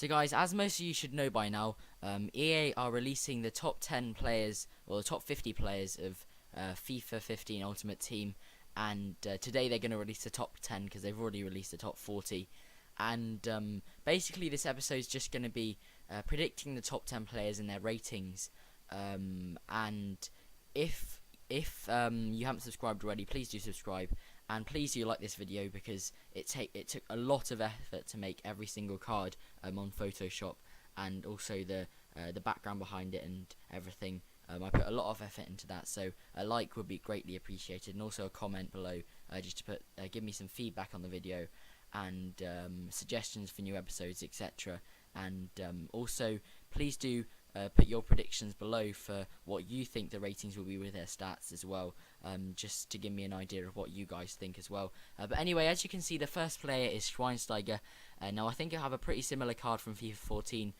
So guys, as most of you should know by now, EA are releasing the top 10 players, or the top 50 players of FIFA 15 Ultimate Team, and today they're going to release the top 10 because they've already released the top 40. And basically this episode is just going to be predicting the top 10 players and their ratings. And if you haven't subscribed already, please do subscribe, and please do like this video because it took a lot of effort to make every single card on Photoshop, and also the background behind it and everything. I put a lot of effort into that, so a like would be greatly appreciated, and also a comment below just to give me some feedback on the video and suggestions for new episodes, etc. And also please do put your predictions below for what you think the ratings will be with their stats as well, just to give me an idea of what you guys think as well. But anyway, as you can see, the first player is Schweinsteiger. Now I think he'll have a pretty similar card from FIFA 14,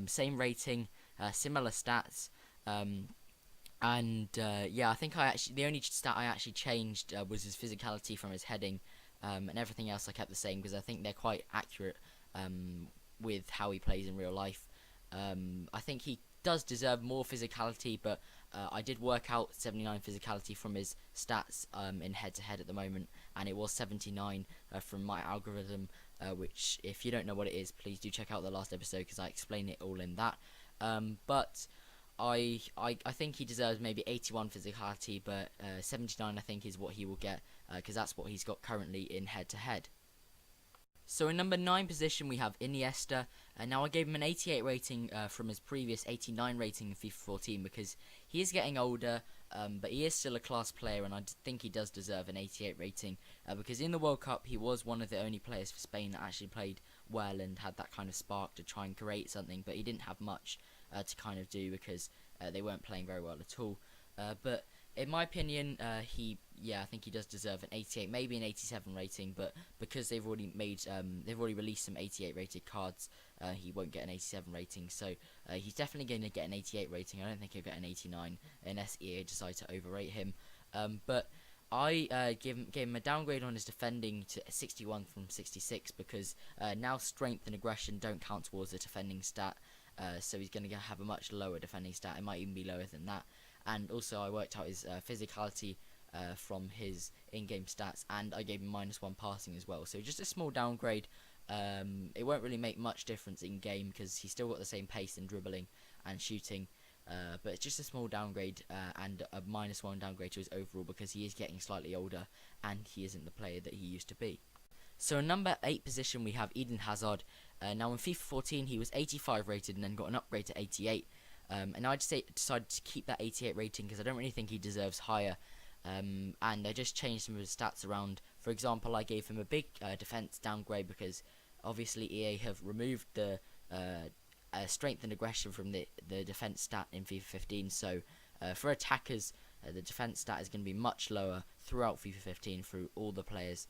same rating, similar stats, yeah, I think the only stat I actually changed was his physicality from his heading, and everything else I kept the same because I think they're quite accurate with how he plays in real life. I think he does deserve more physicality, but I did work out 79 physicality from his stats in head-to-head at the moment, and it was 79 from my algorithm, which, if you don't know what it is, please do check out the last episode because I explain it all in that. But I think he deserves maybe 81 physicality, but 79 I think is what he will get because that's what he's got currently in head-to-head. So in number 9 position we have Iniesta. Now I gave him an 88 rating from his previous 89 rating in FIFA 14 because he is getting older, but he is still a class player, and I think he does deserve an 88 rating because in the World Cup he was one of the only players for Spain that actually played well and had that kind of spark to try and create something, but he didn't have much to kind of do because they weren't playing very well at all. But in my opinion, I think he does deserve an 88, maybe an 87 rating. But because they've already released some 88 rated cards, he won't get an 87 rating. So he's definitely going to get an 88 rating. I don't think he'll get an 89 unless EA decide to overrate him. But I gave him a downgrade on his defending to 61 from 66 because now strength and aggression don't count towards the defending stat. So he's going to have a much lower defending stat. It might even be lower than that. And also I worked out his physicality from his in-game stats, and I gave him -1 passing as well. So just a small downgrade. It won't really make much difference in-game because he's still got the same pace in dribbling and shooting. But it's just a small downgrade and a -1 downgrade to his overall because he is getting slightly older and he isn't the player that he used to be. So in number 8 position we have Eden Hazard. Now in FIFA 14 he was 85 rated and then got an upgrade to 88. And I decided to keep that 88 rating because I don't really think he deserves higher. And I just changed some of his stats around. For example, I gave him a big defense downgrade because obviously EA have removed the strength and aggression from the defense stat in FIFA 15. So for attackers, the defense stat is going to be much lower throughout FIFA 15 through all the players.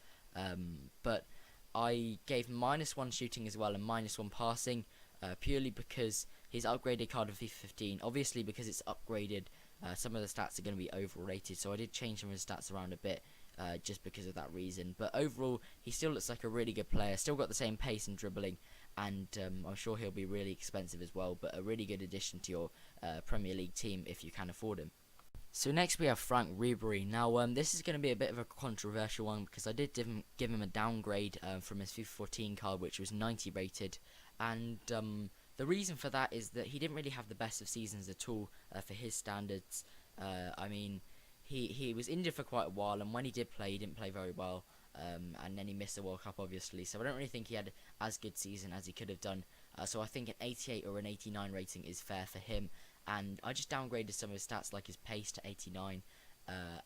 But I gave him -1 shooting as well and -1 passing, purely because his upgraded card of FIFA 15, obviously because it's upgraded, some of the stats are going to be overrated, so I did change some of his stats around a bit just because of that reason. But overall, he still looks like a really good player, still got the same pace and dribbling, and I'm sure he'll be really expensive as well, but a really good addition to your Premier League team if you can afford him. So next we have Frank Ribery. Now this is going to be a bit of a controversial one because I did give him a downgrade from his FIFA 14 card, which was 90 rated, and the reason for that is that he didn't really have the best of seasons at all for his standards. I mean, he was injured for quite a while, and when he did play, he didn't play very well, and then he missed the World Cup obviously, so I don't really think he had as good season as he could have done. So I think an 88 or an 89 rating is fair for him, and I just downgraded some of his stats like his pace to 89,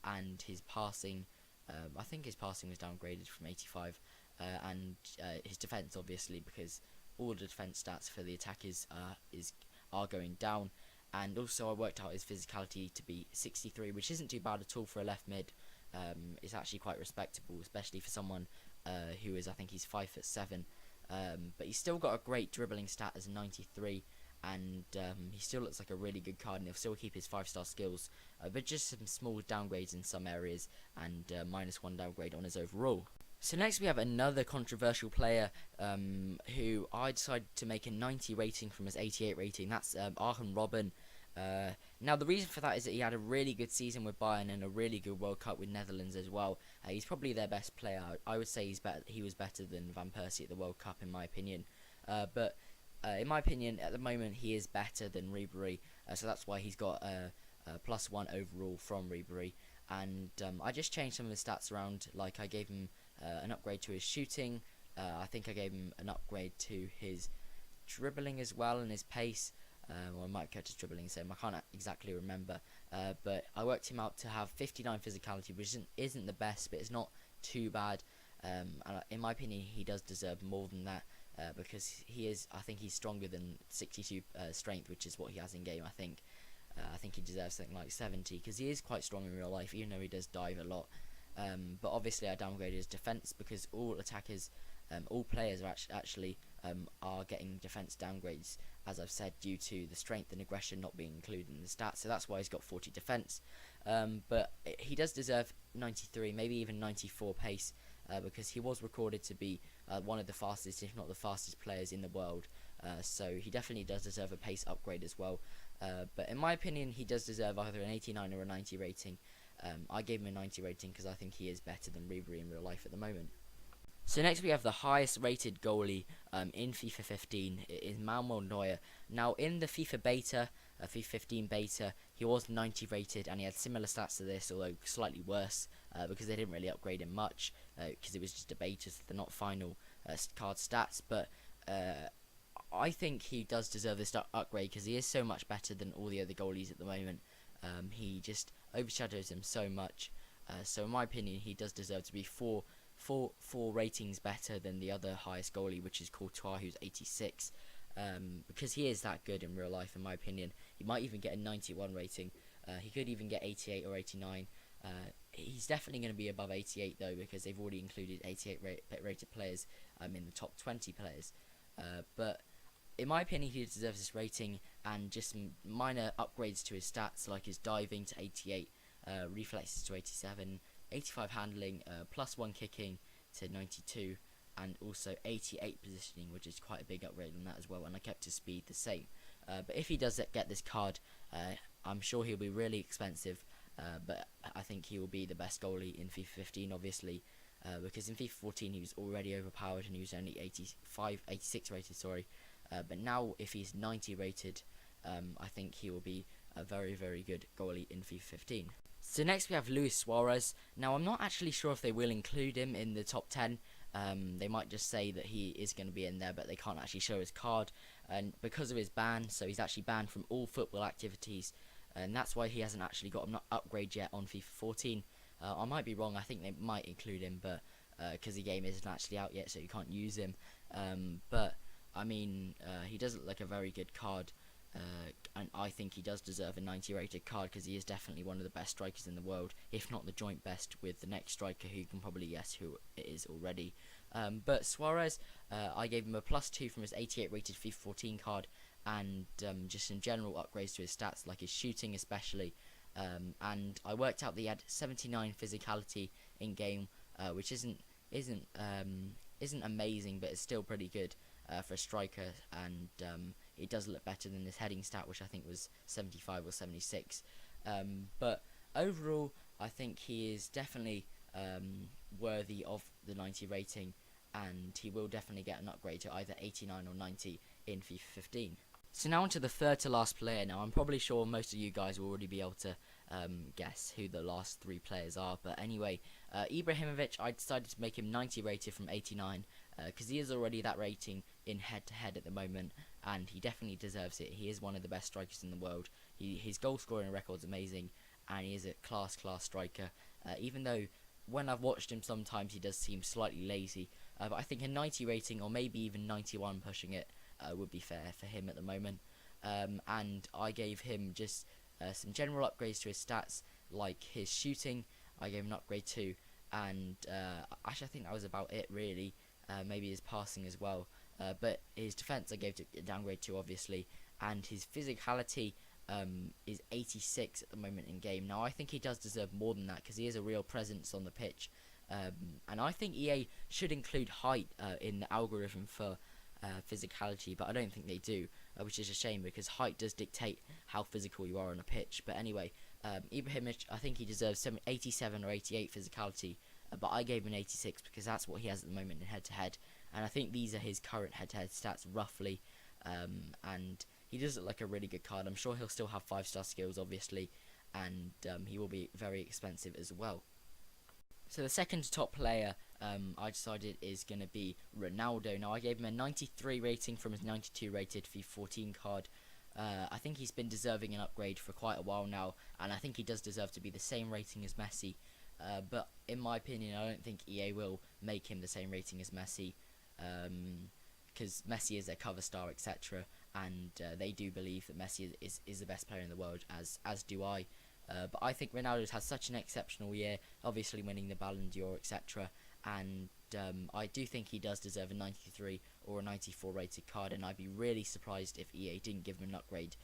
and his passing, I think his passing was downgraded from 85, and his defense obviously because all the defense stats for the attackers are going down. And also I worked out his physicality to be 63, which isn't too bad at all for a left mid. It's actually quite respectable, especially for someone who is, I think he's 5'7", but he's still got a great dribbling stat as a 93, and he still looks like a really good card, and he'll still keep his 5-star skills, but just some small downgrades in some areas, and -1 downgrade on his overall. So next we have another controversial player who I decided to make a 90 rating from his 88 rating. That's Arjen Robben. Now the reason for that is that he had a really good season with Bayern and a really good World Cup with Netherlands as well. He's probably their best player. I would say he was better than Van Persie at the World Cup in my opinion. But in my opinion, at the moment he is better than Ribery. So that's why he's got a +1 overall from Ribery. And I just changed some of his stats around. Like I gave him an upgrade to his shooting. I think I gave him an upgrade to his dribbling as well and his pace. Or I might go to dribbling, so I can't exactly remember. But I worked him out to have 59 physicality, which isn't the best, but it's not too bad. And in my opinion, he does deserve more than that because I think he's stronger than 62 strength, which is what he has in game. I think he deserves something like 70 because he is quite strong in real life, even though he does dive a lot. But obviously I downgraded his defense because all attackers, all players are actually are getting defense downgrades, as I've said, due to the strength and aggression not being included in the stats. So that's why he's got 40 defense. But he does deserve 93, maybe even 94 pace, because he was recorded to be one of the fastest, if not the fastest players in the world. So he definitely does deserve a pace upgrade as well. But in my opinion, he does deserve either an 89 or a 90 rating. I gave him a 90 rating because I think he is better than Ribery in real life at the moment. So next we have the highest rated goalie in FIFA 15. It is Manuel Neuer. Now in the FIFA beta, FIFA 15 beta, he was 90 rated and he had similar stats to this, although slightly worse because they didn't really upgrade him much because it was just a beta, so they're not final card stats. But I think he does deserve this upgrade because he is so much better than all the other goalies at the moment. He just overshadows him so much. So in my opinion, he does deserve to be four ratings better than the other highest goalie, which is Courtois, who's 86. Because he is that good in real life, in my opinion. He might even get a 91 rating. He could even get 88 or 89. He's definitely going to be above 88 though, because they've already included 88 rated players in the top 20 players. But in my opinion, he deserves this rating and just some minor upgrades to his stats, like his diving to 88, reflexes to 87, 85 handling, +1 kicking to 92, and also 88 positioning, which is quite a big upgrade on that as well. And I kept his speed the same. But if he does get this card, I'm sure he'll be really expensive. But I think he will be the best goalie in FIFA 15, obviously, because in FIFA 14 he was already overpowered and he was only 86 rated, sorry. But now if he's 90 rated, I think he will be a very, very good goalie in FIFA 15. So next we have Luis Suarez. Now I'm not actually sure if they will include him in the top 10. They might just say that he is going to be in there, but they can't actually show his card. And because of his ban, so he's actually banned from all football activities. And that's why he hasn't actually got an upgrade yet on FIFA 14. I might be wrong, I think they might include him, but because the game isn't actually out yet, so you can't use him. But I mean, he does look like a very good card, and I think he does deserve a 90 rated card because he is definitely one of the best strikers in the world, if not the joint best with the next striker, who you can probably guess who it is already. But Suarez, I gave him a +2 from his 88 rated FIFA 14 card, and just some general upgrades to his stats, like his shooting especially. And I worked out that he had 79 physicality in game, which isn't amazing, but it's still pretty good for a striker, and it does look better than this heading stat, which I think was 75 or 76. But overall, I think he is definitely worthy of the 90 rating, and he will definitely get an upgrade to either 89 or 90 in FIFA 15. So now on to the third to last player. Now I'm probably sure most of you guys will already be able to guess who the last three players are, but anyway, Ibrahimovic, I decided to make him 90 rated from 89 because he is already that rating in head-to-head at the moment, and he definitely deserves it. He is one of the best strikers in the world. His goal scoring record's amazing, and he is a class striker, even though when I've watched him sometimes he does seem slightly lazy, but I think a 90 rating or maybe even 91 pushing it would be fair for him at the moment. And I gave him just some general upgrades to his stats, like his shooting I gave him an upgrade to, and actually I think that was about it really. Maybe his passing as well, but his defense I gave a downgrade to, obviously, and his physicality is 86 at the moment in game. Now I think he does deserve more than that because he is a real presence on the pitch, And I think EA should include height in the algorithm for physicality, but I don't think they do, which is a shame because height does dictate how physical you are on a pitch. But anyway, Ibrahimovic, I think he deserves 87 or 88 physicality, but I gave him an 86 because that's what he has at the moment in head-to-head, and I think these are his current head-to-head stats roughly, and he does look like a really good card. I'm sure he'll still have 5-star skills, obviously, and he will be very expensive as well. So the second top player I decided is going to be Ronaldo. Now I gave him a 93 rating from his 92 rated FIFA 14 card. I think he's been deserving an upgrade for quite a while now, and I think he does deserve to be the same rating as Messi. But in my opinion, I don't think EA will make him the same rating as Messi, because Messi is their cover star, etc. And they do believe that Messi is the best player in the world, as do I. But I think Ronaldo has such an exceptional year, obviously winning the Ballon d'Or, etc. And I do think he does deserve a 93 or a 94 rated card, and I'd be really surprised if EA didn't give him an upgrade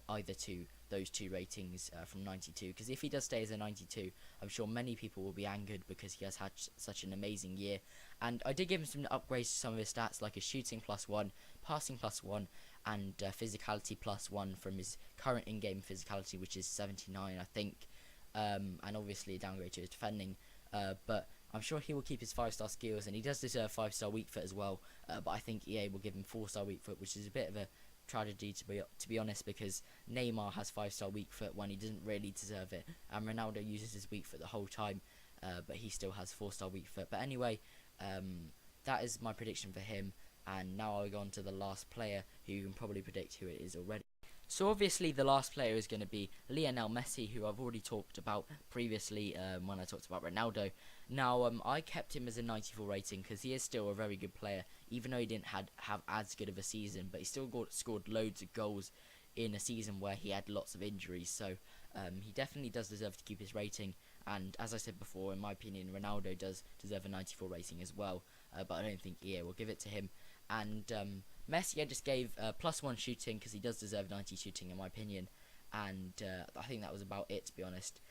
either to those two ratings from 92, because if he does stay as a 92, I'm sure many people will be angered because he has had such an amazing year. And I did give him some upgrades to some of his stats, like his shooting +1, passing +1, and physicality +1 from his current in-game physicality, which is 79, I think, and obviously a downgrade to his defending, but I'm sure he will keep his 5-star skills, and he does deserve 5-star weak foot as well, but I think EA will give him 4-star weak foot, which is a bit of a tragedy to be honest, because Neymar has 5-star weak foot when he doesn't really deserve it, and Ronaldo uses his weak foot the whole time, but he still has 4-star weak foot. But anyway, that is my prediction for him, and now I'll go on to the last player, who you can probably predict who it is already. So obviously the last player is going to be Lionel Messi, who I've already talked about previously when I talked about Ronaldo. Now I kept him as a 94 rating because he is still a very good player, even though he didn't have as good of a season, but he still scored loads of goals in a season where he had lots of injuries. So he definitely does deserve to keep his rating, and as I said before, in my opinion, Ronaldo does deserve a 94 rating as well, but I don't think EA will give it to him. And Messi I just gave +1 shooting because he does deserve 90 shooting in my opinion, and I think that was about it, to be honest.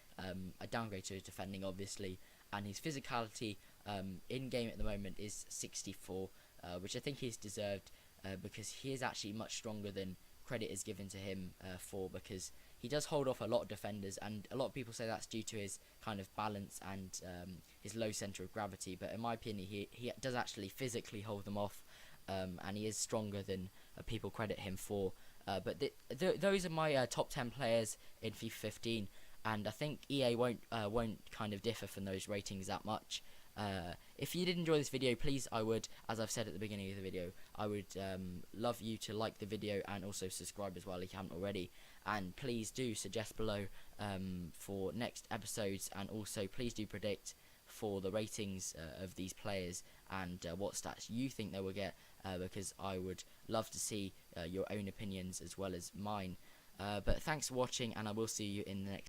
A downgrade to his defending obviously, and his physicality in game at the moment is 64, which I think he's deserved because he is actually much stronger than credit is given to him for, because he does hold off a lot of defenders, and a lot of people say that's due to his kind of balance and his low centre of gravity, but in my opinion he does actually physically hold them off. And he is stronger than people credit him for. But those are my top 10 players in FIFA 15, and I think EA won't kind of differ from those ratings that much. If you did enjoy this video, please, I would, as I've said at the beginning of the video, I would love you to like the video and also subscribe as well if you haven't already. And please do suggest below for next episodes, and also please do predict for the ratings of these players and what stats you think they will get, because I would love to see your own opinions as well as mine. But thanks for watching, and I will see you in the next